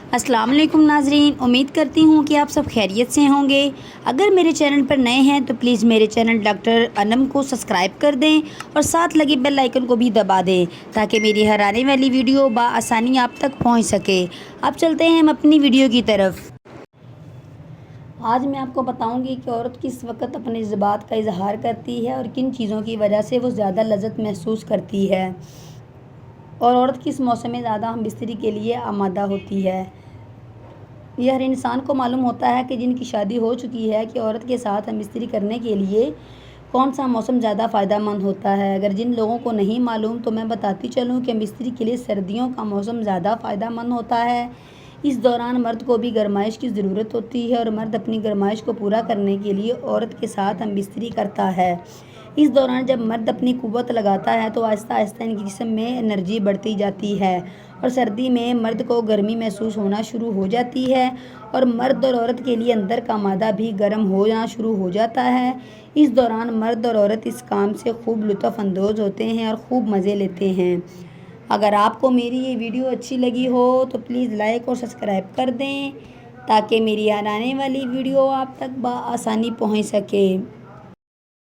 अस्सलाम वालेकुम नाजरीन, उम्मीद करती हूँ कि आप सब खैरियत से होंगे। अगर मेरे चैनल पर नए हैं तो प्लीज़ मेरे चैनल डॉक्टर अनम को सब्सक्राइब कर दें और साथ लगे बेल आइकन को भी दबा दें ताकि मेरी हर आने वाली वीडियो बआसानी आप तक पहुँच सके। अब चलते हैं हम अपनी वीडियो की तरफ। आज मैं आपको बताऊंगी कि औरत किस वक्त अपने जज्बात का इजहार करती है और किन चीज़ों की वजह से वो ज़्यादा लज़्ज़त महसूस करती है, और औरत किस मौसम में ज़्यादा हम बिस्तरी के लिए आमादा होती है। यह हर इंसान को मालूम होता है कि जिनकी शादी हो चुकी है कि औरत के साथ हम बिस्तरी करने के लिए कौन सा मौसम ज़्यादा फ़ायदेमंद होता है। अगर जिन लोगों को नहीं मालूम तो मैं बताती चलूँ कि बिस्तरी के लिए सर्दियों का मौसम ज़्यादा फ़ायदेमंद होता है। इस दौरान मर्द को भी गरमाइश की ज़रूरत होती है और मर्द अपनी गरमाइश को पूरा करने के लिए औरत के साथ हम बिस्तरी करता है। इस दौरान जब मर्द अपनी कुव्वत लगाता है तो आहिस्ता आहिस्ता इनके जिस्म में एनर्जी बढ़ती जाती है और सर्दी में मर्द को गर्मी महसूस होना शुरू हो जाती है और मर्द और औरत के लिए अंदर का मादा भी गर्म होना शुरू हो जाता है। इस दौरान मर्द और औरत इस काम से खूब लुत्फ़ अंदोज़ होते हैं और खूब मज़े लेते हैं। अगर आपको मेरी ये वीडियो अच्छी लगी हो तो प्लीज़ लाइक और सब्सक्राइब कर दें ताकि मेरी आने वाली वीडियो आप तक बआसानी पहुंच सके।